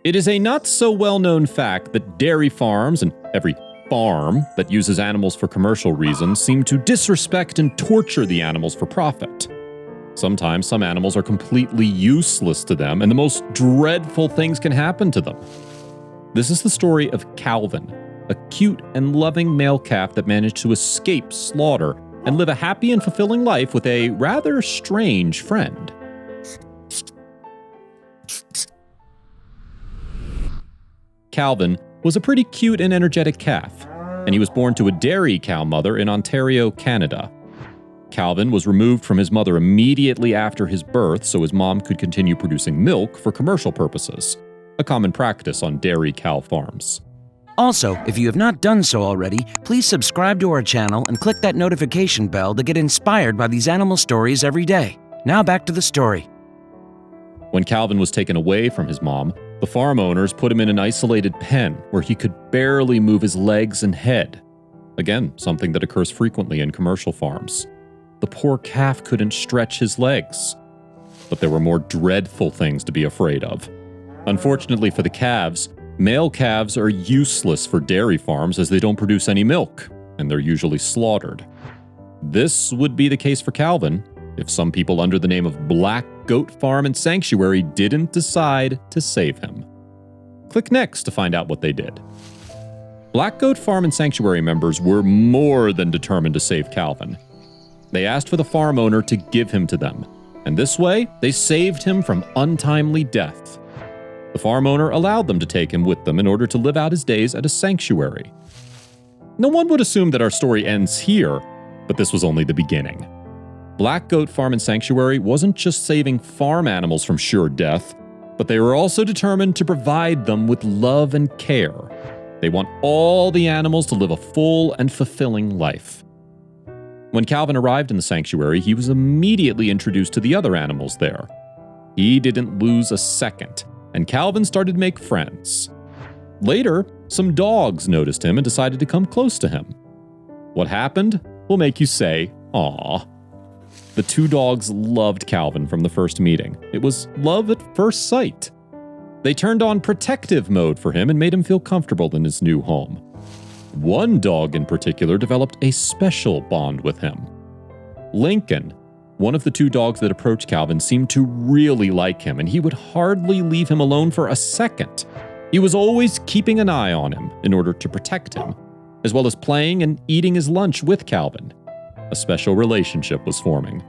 It is a not-so-well-known fact that dairy farms and every farm that uses animals for commercial reasons seem to disrespect and torture the animals for profit. Sometimes some animals are completely useless to them, and the most dreadful things can happen to them. This is the story of Calvin, a cute and loving male calf that managed to escape slaughter and live a happy and fulfilling life with a rather strange friend. Calvin was a pretty cute and energetic calf, and he was born to a dairy cow mother in Ontario, Canada. Calvin was removed from his mother immediately after his birth so his mom could continue producing milk for commercial purposes, a common practice on dairy cow farms. Also, if you have not done so already, please subscribe to our channel and click that notification bell to get inspired by these animal stories every day. Now back to the story. When Calvin was taken away from his mom, the farm owners put him in an isolated pen where he could barely move his legs and head. Again, something that occurs frequently in commercial farms. The poor calf couldn't stretch his legs. But there were more dreadful things to be afraid of. Unfortunately for the calves, male calves are useless for dairy farms as they don't produce any milk, and they're usually slaughtered. This would be the case for Calvin if some people under the name of Black Goat Farm and Sanctuary didn't decide to save him. Click next to find out what they did. Black Goat Farm and Sanctuary members were more than determined to save Calvin. They asked for the farm owner to give him to them, and this way, they saved him from untimely death. The farm owner allowed them to take him with them in order to live out his days at a sanctuary. No one would assume that our story ends here, but this was only the beginning. Black Goat Farm and Sanctuary wasn't just saving farm animals from sure death, but they were also determined to provide them with love and care. They want all the animals to live a full and fulfilling life. When Calvin arrived in the sanctuary, he was immediately introduced to the other animals there. He didn't lose a second, and Calvin started to make friends. Later, some dogs noticed him and decided to come close to him. What happened will make you say, "Aw." The two dogs loved Calvin from the first meeting. It was love at first sight. They turned on protective mode for him and made him feel comfortable in his new home. One dog in particular developed a special bond with him. Lincoln, one of the two dogs that approached Calvin, seemed to really like him, and he would hardly leave him alone for a second. He was always keeping an eye on him in order to protect him, as well as playing and eating his lunch with Calvin. A special relationship was forming.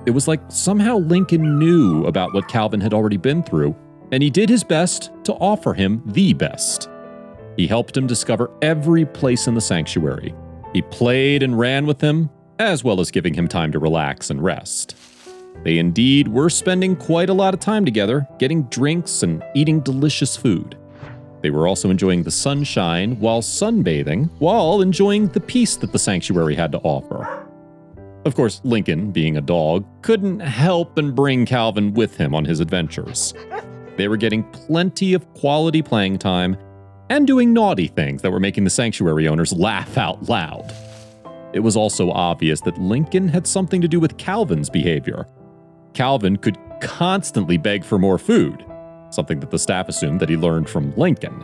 It was like somehow Lincoln knew about what Calvin had already been through, and he did his best to offer him the best. He helped him discover every place in the sanctuary. He played and ran with him, as well as giving him time to relax and rest. They indeed were spending quite a lot of time together, getting drinks and eating delicious food. They were also enjoying the sunshine while sunbathing, while enjoying the peace that the sanctuary had to offer. Of course, Lincoln, being a dog, couldn't help and bring Calvin with him on his adventures. They were getting plenty of quality playing time and doing naughty things that were making the sanctuary owners laugh out loud. It was also obvious that Lincoln had something to do with Calvin's behavior. Calvin could constantly beg for more food, something that the staff assumed that he learned from Lincoln.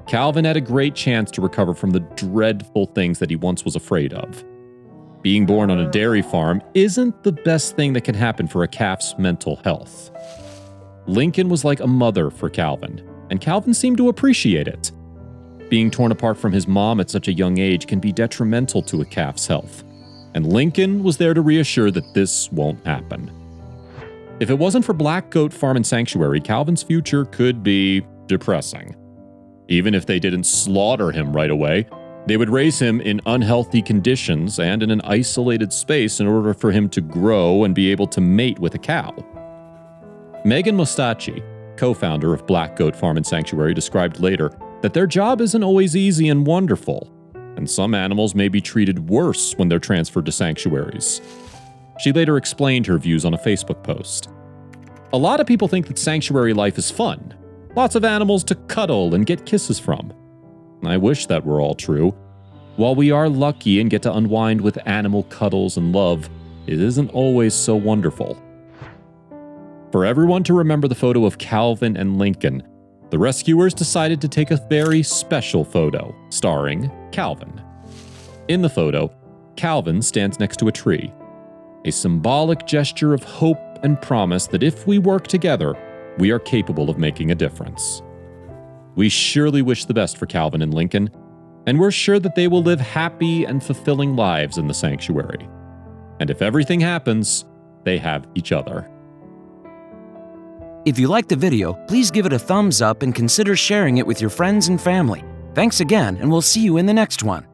Calvin had a great chance to recover from the dreadful things that he once was afraid of. Being born on a dairy farm isn't the best thing that can happen for a calf's mental health. Lincoln was like a mother for Calvin, and Calvin seemed to appreciate it. Being torn apart from his mom at such a young age can be detrimental to a calf's health, and Lincoln was there to reassure that this won't happen. If it wasn't for Black Goat Farm and Sanctuary, Calvin's future could be depressing. Even if they didn't slaughter him right away, they would raise him in unhealthy conditions and in an isolated space in order for him to grow and be able to mate with a cow. Megan Mostachi, co-founder of Black Goat Farm and Sanctuary, described later that their job isn't always easy and wonderful, and some animals may be treated worse when they're transferred to sanctuaries. She later explained her views on a Facebook post. "A lot of people think that sanctuary life is fun. Lots of animals to cuddle and get kisses from. I wish that were all true. While we are lucky and get to unwind with animal cuddles and love, it isn't always so wonderful." For everyone to remember the photo of Calvin and Lincoln, the rescuers decided to take a very special photo, starring Calvin. In the photo, Calvin stands next to a tree, a symbolic gesture of hope and promise that if we work together, we are capable of making a difference. We surely wish the best for Calvin and Lincoln, and we're sure that they will live happy and fulfilling lives in the sanctuary. And if everything happens, they have each other. If you liked the video, please give it a thumbs up and consider sharing it with your friends and family. Thanks again, and we'll see you in the next one.